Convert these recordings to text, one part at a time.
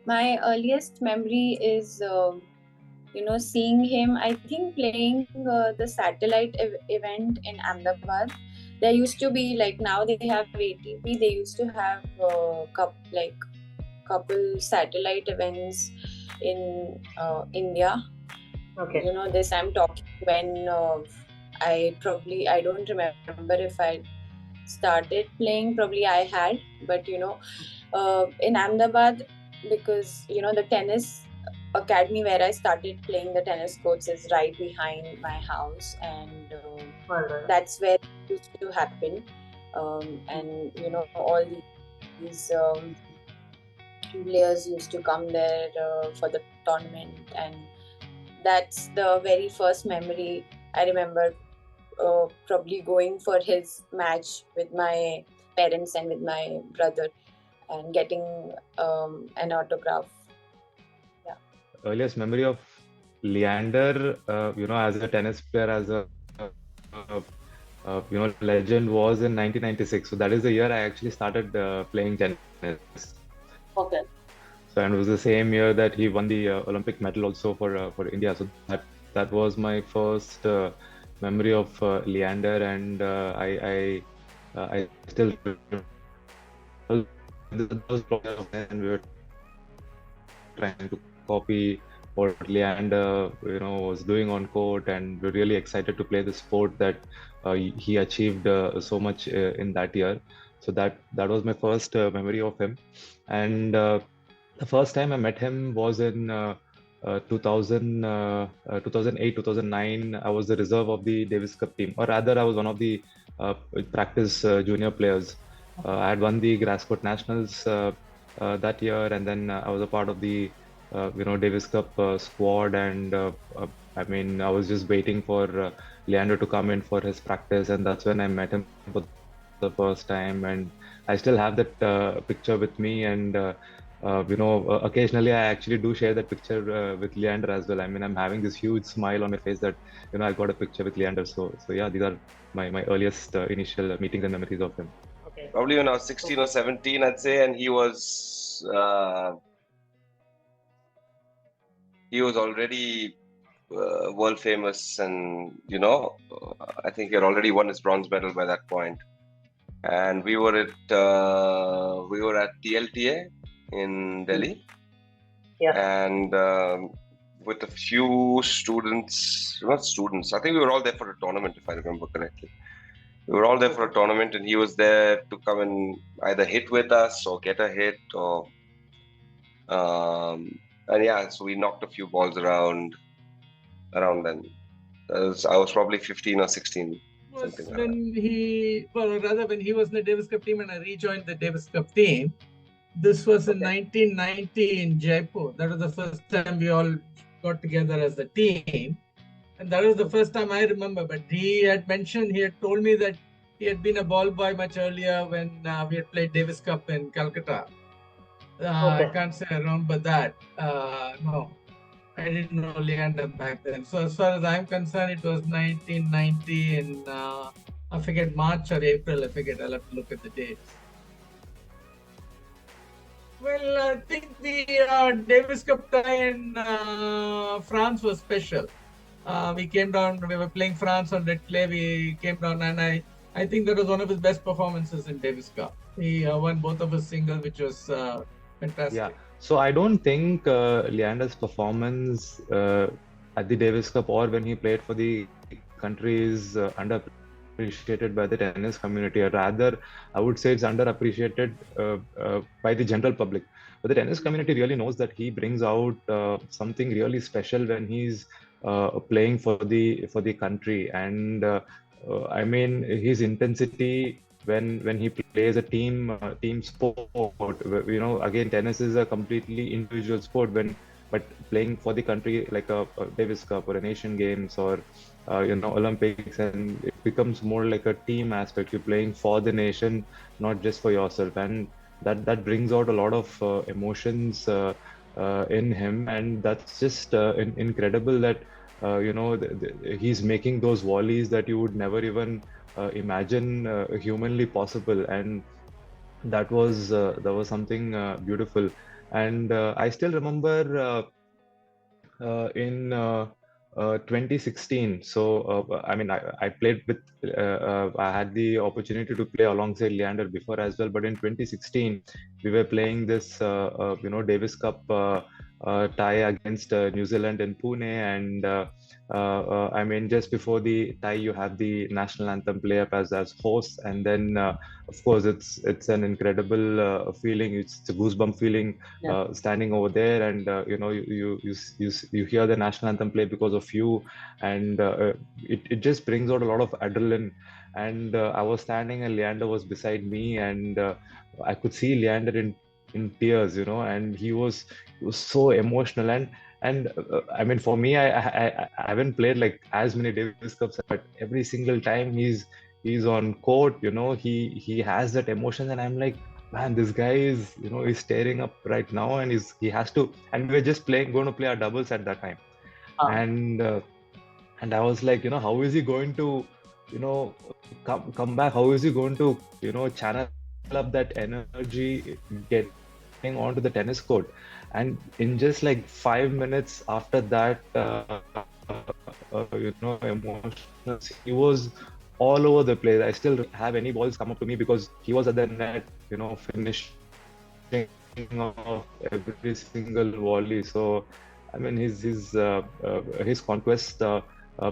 My earliest memory is, seeing him. I think playing the satellite event in Ahmedabad. There used to be, like, now they have ATP. They used to have couple satellite events in India. Okay. This I'm talking when I don't remember if I started playing. Probably I had, but in Ahmedabad, because the tennis academy where I started playing the tennis courts is right behind my house, and Well, that's where it used to happen. And all these players used to come there for the tournament, and that's the very first memory I remember. Probably going for his match with my parents and with my brother, and getting an autograph. Yeah. Earliest memory of Leander, as a tennis player, as a legend was in 1996. So that is the year I actually started playing tennis. okay. So, and it was the same year that he won the Olympic medal also for India. So that was my first memory of Leander, and I still those and we were trying to copy what Leander was doing on court, and we're really excited to play the sport that he achieved so much in that year. So that was my first memory of him, and the first time I met him was in 2008, 2009. I was the reserve of the Davis Cup team, or rather, I was one of the practice junior players. I had won the Grasscourt Nationals that year, and then I was a part of the Davis Cup squad. And I mean, I was just waiting for Leander to come in for his practice, and that's when I met him for the first time. And I still have that picture with me, and occasionally I actually do share that picture with Leander as well. I mean, I'm having this huge smile on my face that I got a picture with Leander. So yeah, these are my earliest initial meetings and memories of him. Okay. Probably when I was 16 or 17, I'd say, and he was already world famous, and I think he had already won his bronze medal by that point. And we were at TLTA in Delhi, Yeah. and with a few students, not students. I think we were all there for a tournament, if I remember correctly. We were all there for a tournament, and he was there to come and either hit with us or get a hit, or and yeah, so we knocked a few balls around then. I was probably 15 or 16. Was when he was in the Davis Cup team and I rejoined the Davis Cup team. This was in 1990 in Jaipur. That was the first time we all got together as a team. And that was the first time I remember. But he had told me that he had been a ball boy much earlier when we had played Davis Cup in Calcutta. I can't say I remember that. No, I didn't know Leander back then. So as far as I'm concerned, it was 1990 in, I forget, March or April. I forget. I'll have to look at the dates. Well, I think the Davis Cup tie in France was special. We came down, we were playing France on red clay. We came down, and I think that was one of his best performances in Davis Cup. He won both of his singles, which was fantastic. Yeah. So I don't think Leander's performance at the Davis Cup or when he played for the country is underappreciated by the tennis community. Or rather, I would say it's underappreciated by the general public. But the tennis community really knows that he brings out something really special when he's playing for the country. And I mean, his intensity when he plays a team sport, again, tennis is a completely individual sport, but playing for the country like a Davis Cup or an Asian Games or Olympics, and it becomes more like a team aspect. You're playing for the nation, not just for yourself, and that brings out a lot of emotions in him, and that's just incredible that he's making those volleys that you would never even imagine humanly possible, and that was something beautiful. And I still remember in 2016. So I mean, I played with. I had the opportunity to play alongside Leander before as well. But in 2016, we were playing this, Davis Cup tie against New Zealand in Pune, and I mean, just before the tie, you have the national anthem play up as host, and then of course it's an incredible feeling. It's a goosebump feeling standing over there, and you hear the national anthem play because of you, and it just brings out a lot of adrenaline. And I was standing, and Leander was beside me, and I could see Leander in tears, and he was so emotional. And I mean, for me, I haven't played like as many Davis Cups, but every single time he's on court, he has that emotion, and I'm like, man, this guy is, he's staring up right now, and he has to. And we were just going to play our doubles at that time, and I was like, how is he going to, come back? How is he going to, channel up that energy, getting onto the tennis court? And in just like 5 minutes after that, emotional, he was all over the place. I still have any balls come up to me because he was at the net, finishing off every single volley. So, I mean, his conquest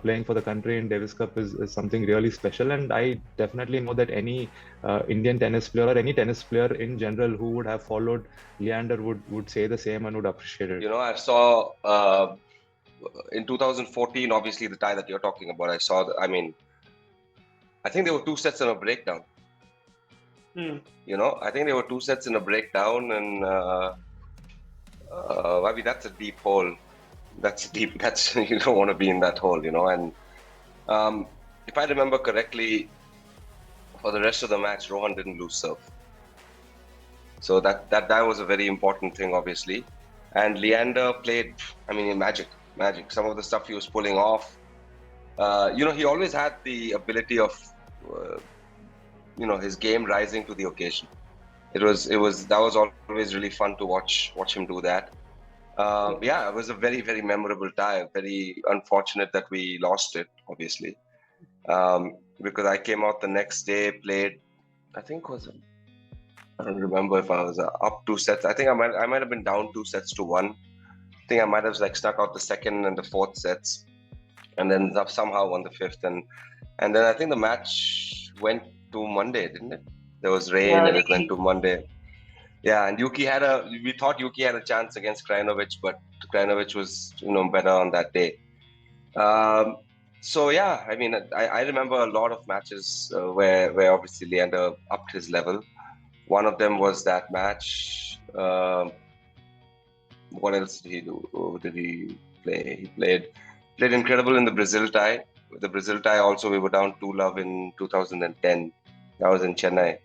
playing for the country in Davis Cup is something really special. And I definitely know that any Indian tennis player or any tennis player in general who would have followed Leander would say the same and would appreciate it. I saw in 2014, obviously the tie that you're talking about, I saw, I think there were 2 sets and a breakdown. I think there were 2 sets and a breakdown, and I mean, that's a deep hole. That's deep. That's, you don't want to be in that hole, And if I remember correctly, for the rest of the match, Rohan didn't lose serve. So that was a very important thing, obviously. And Leander played, magic. Some of the stuff he was pulling off. He always had the ability of, his game rising to the occasion. That was always really fun to watch him do that. It was a very, very memorable tie. Very unfortunate that we lost it, obviously, because I came out the next day, played, I don't remember if I was up 2 sets. I think I might have been down 2 sets to 1. I think I might have snuck out the second and the fourth sets, and then somehow won the fifth, and then I think the match went to Monday, didn't it? There was rain, and it went to Monday. Yeah, and we thought Yuki had a chance against Krajinovic, but Krajinovic was, better on that day. So yeah, I remember a lot of matches where obviously Leander upped his level. One of them was that match. What else did he do? Who did he play? He played incredible in the Brazil tie. The Brazil tie also, we were down 2-love in 2010. That was in Chennai.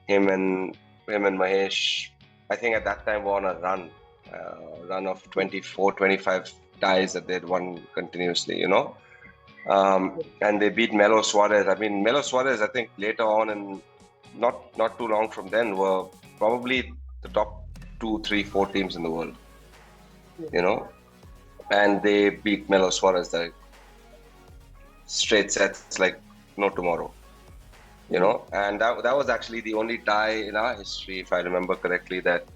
Him and Mahesh, I think at that time were on a run of 24, 25 ties that they'd won continuously, and they beat Melo Suarez. Melo Suarez, I think later on, and not too long from then, were probably the top 2, 3, 4 teams in the world, and they beat Melo Suarez like straight sets like no tomorrow. And that was actually the only tie in our history, if I remember correctly, that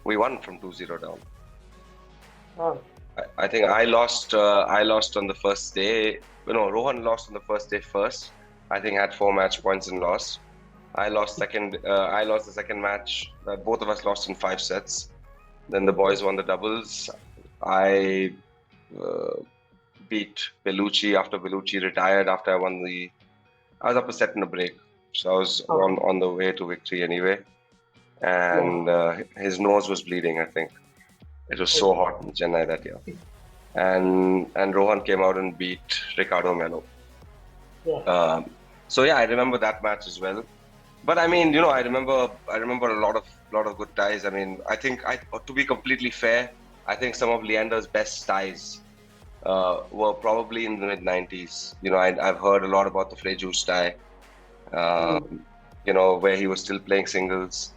we won from 2-0 down. Oh. I think I lost on the first day. Rohan lost on the first day first. I think had 4 match points and lost. I lost the second match. Both of us lost in 5 sets. Then the boys won the doubles. I beat Bellucci after Bellucci retired after I was up a set in a break. So I was on the way to victory anyway. And his nose was bleeding, I think. It was so hot in Chennai that year. And Rohan came out and beat Ricardo Melo. Yeah. So yeah, I remember that match as well. But I remember a lot of good ties. I think to be completely fair, I think some of Leander's best ties were probably in the mid-90s. I've heard a lot about the Frejus tie, where he was still playing singles.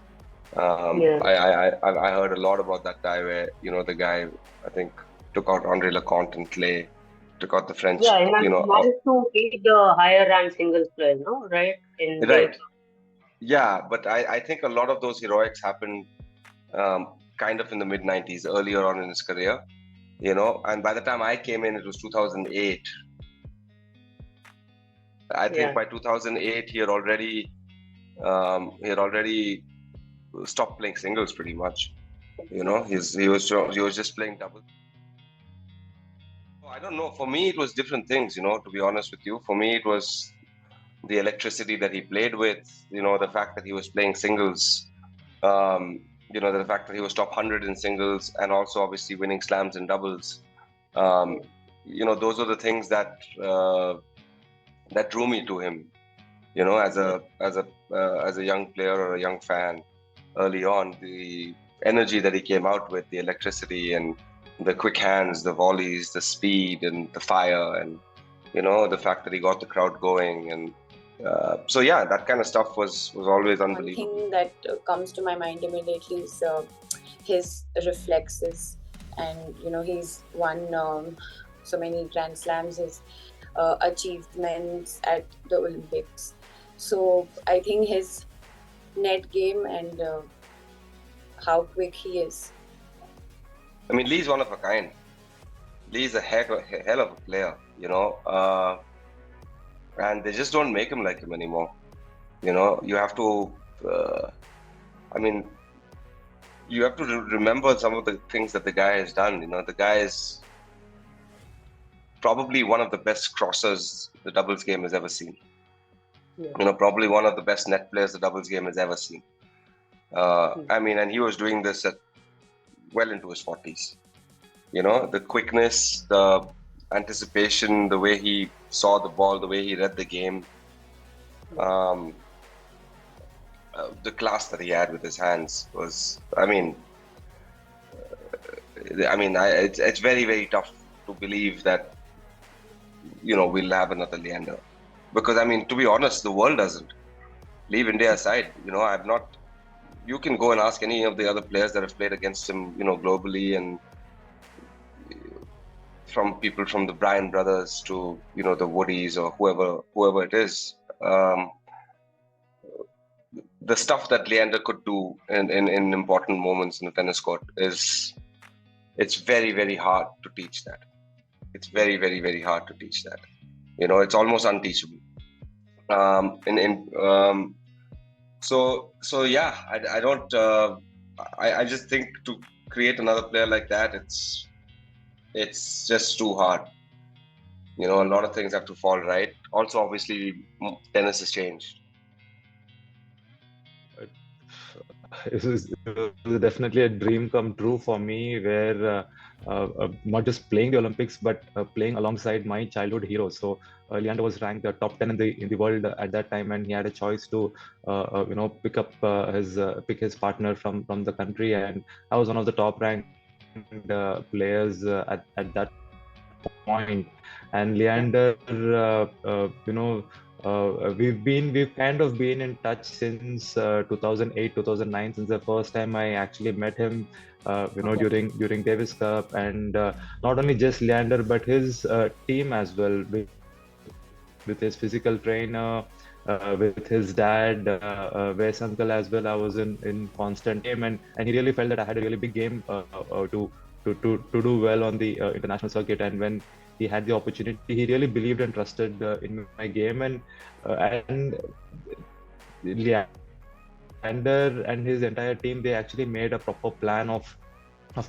Yeah. I heard a lot about that guy where, the guy, I think, took out Andre Leconte and Clay, took out the French, Yeah, he managed to beat the higher ranked singles players, no? Right? In Davis. right. Yeah, but I think a lot of those heroics happened kind of in the mid-90s, earlier on in his career, and by the time I came in, it was 2008. I think Yeah. by 2008, he had already stopped playing singles pretty much. He was just playing doubles. I don't know. For me, it was different things. To be honest with you, for me, it was the electricity that he played with. The fact that he was playing singles. The fact that he was top 100 in singles and also obviously winning slams in doubles. Those are the things that drew me to him. As a young player or a young fan, early on, the energy that he came out with, the electricity and the quick hands, the volleys, the speed and the fire, and the fact that he got the crowd going, and so yeah, that kind of stuff was always unbelievable. One thing that comes to my mind immediately is his reflexes, and he's won so many Grand Slams, his achievements at the Olympics. So I think his net game and how quick he is. I mean, Lee's one of a kind. Lee's a hell of a player, and they just don't make him like him anymore. You have to, you have to remember some of the things that the guy has done. The guy is probably one of the best crossers the doubles game has ever seen. Yeah. Probably one of the best net players the doubles game has ever seen. And he was doing this at well into his 40s. The quickness, the anticipation, the way he saw the ball, the way he read the game, the class that he had with his hands was, it's very, very tough to believe that, we'll have another Leander. Because, to be honest, the world doesn't. Leave India aside, you can go and ask any of the other players that have played against him, globally, and from people from the Bryan brothers to, the Woodies or whoever it is. The stuff that Leander could do in important moments in the tennis court it's very, very hard to teach that. It's very, very, very hard to teach that. It's almost unteachable. So yeah, I don't. I just think to create another player like that, it's just too hard. A lot of things have to fall right. Also, obviously, tennis has changed. It was definitely a dream come true for me, where not just playing the Olympics, but playing alongside my childhood heroes. So Leander was ranked top 10 in the world at that time, and he had a choice to pick his partner from the country, and I was one of the top ranked players at that point. And Leander, we've kind of been in touch since 2008, 2009, since the first time I actually met him, during Davis Cup, and not only just Leander, but his team as well, with his physical trainer, with his dad, Wes uncle as well. I was in constant game, and he really felt that I had a really big game to do well on the international circuit. And when he had the opportunity, he really believed and trusted in my game, and Leander and his entire team, they actually made a proper plan of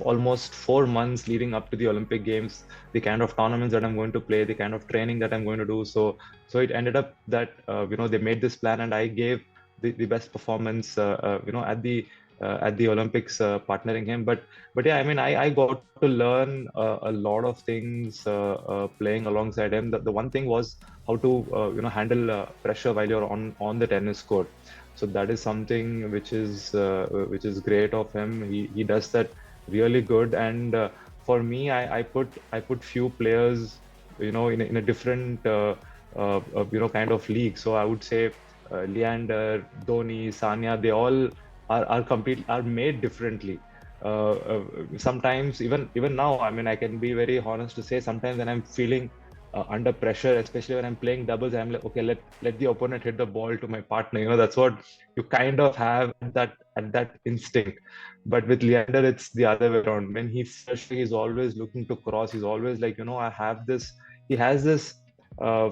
almost 4 months leading up to the Olympic Games, the kind of tournaments that I'm going to play, the kind of training that I'm going to do. So it ended up that they made this plan, and I gave the best performance at the Olympics, partnering him. But yeah, I got to learn a lot of things playing alongside him. The one thing was how to handle pressure while you're on the tennis court. So that is something which is great of him. He does that really good. And for me, I put few players in a different kind of league. So I would say Leander, Dhoni, Sania, they all are made differently. Sometimes even now, I mean, I can be very honest to say, sometimes when I'm feeling under pressure, especially when I'm playing doubles, I'm like, okay, let the opponent hit the ball to my partner. You know, that's what you kind of have at that instinct. But with Leander, it's the other way around. When he first, he's always looking to cross. He's always like, I have this. He has this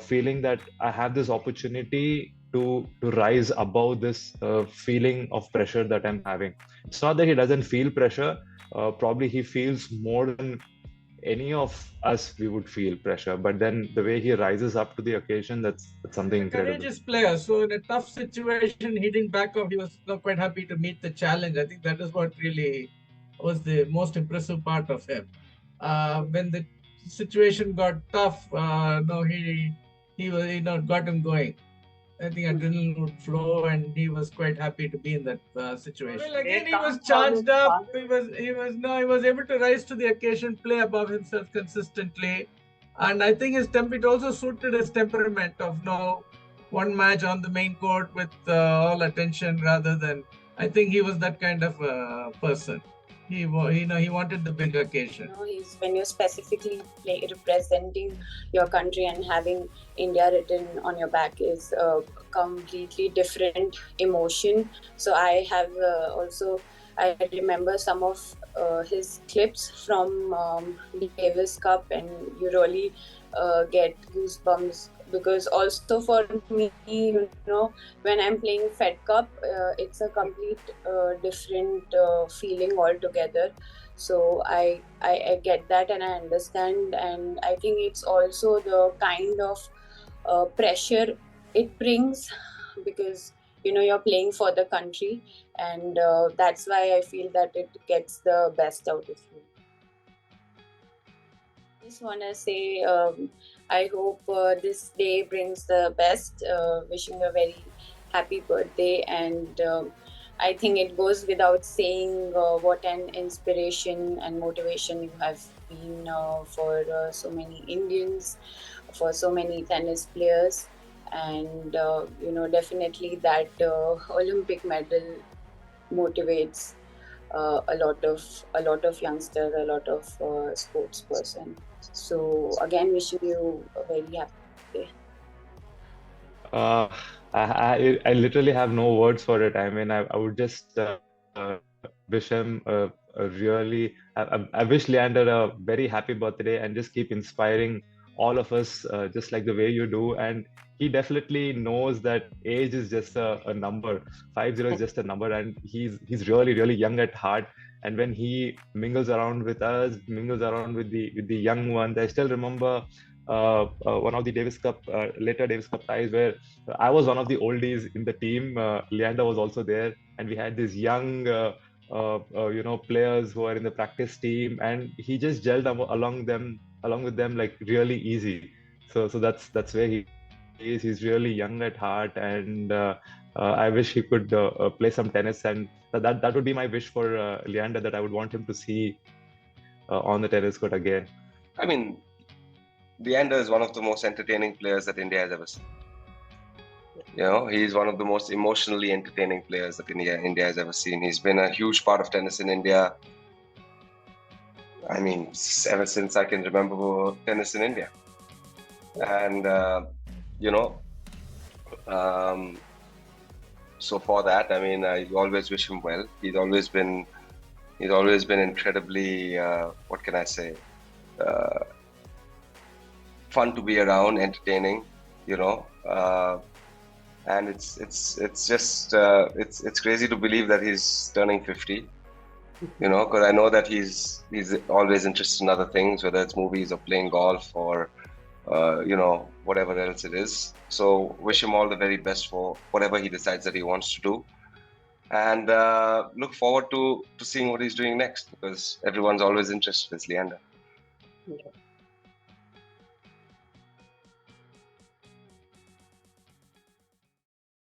feeling that I have this opportunity to rise above this feeling of pressure that I'm having. It's not that he doesn't feel pressure. Probably he feels more than any of us we would feel pressure. But then the way he rises up to the occasion, that's something A incredible. courageous player. So in a tough situation, he didn't back off. He was quite happy to meet the challenge. I think that is what really was the most impressive part of him. When the situation got tough, no, he was, got him going. I think adrenaline would flow, and he was quite happy to be in that situation. Well, again, he was charged up. He was able to rise to the occasion, play above himself consistently, and I think it also suited his temperament of one match on the main court with all attention rather than. I think he was that kind of person. He wanted the big occasion. When you're specifically representing your country and having India written on your back is a completely different emotion. So I have I remember some of his clips from the Davis Cup, and you really get goosebumps, because also for me, when I'm playing Fed Cup, it's a complete different feeling altogether. So I get that, and I understand, and I think it's also the kind of pressure it brings, because you're playing for the country, and that's why I feel that it gets the best out of you. I just want to say I hope this day brings the best. Wishing you a very happy birthday, and I think it goes without saying what an inspiration and motivation you have been for so many Indians, for so many tennis players, and definitely that Olympic medal motivates a lot of youngsters, a lot of sports person. So again, wishing you a very happy day. I literally have no words for it. I mean, I would just wish him a really. I wish Leander a very happy birthday, and just keep inspiring all of us, just like the way you do. And he definitely knows that age is just a number. 50 is just a number, and he's really really young at heart. And when he mingles around with us, mingles around with the young ones, I still remember one of the later Davis Cup ties, where I was one of the oldies in the team. Leander was also there, and we had these young, players who are in the practice team, and he just gelled along with them like really easy. So that's where he is. He's really young at heart, and I wish he could play some tennis, and that would be my wish for Leander, that I would want him to see on the tennis court again. I mean, Leander is one of the most entertaining players that India has ever seen. He's one of the most emotionally entertaining players that India has ever seen. He's been a huge part of tennis in India. I mean, ever since I can remember tennis in India. And, so for that, I mean, I always wish him well. He's always been incredibly, what can I say, fun to be around, entertaining, and it's just it's crazy to believe that he's turning 50, because I know that he's always interested in other things, whether it's movies or playing golf or whatever else it is. So wish him all the very best for whatever he decides that he wants to do, and look forward to seeing what he's doing next, because everyone's always interested in Leander. Yeah.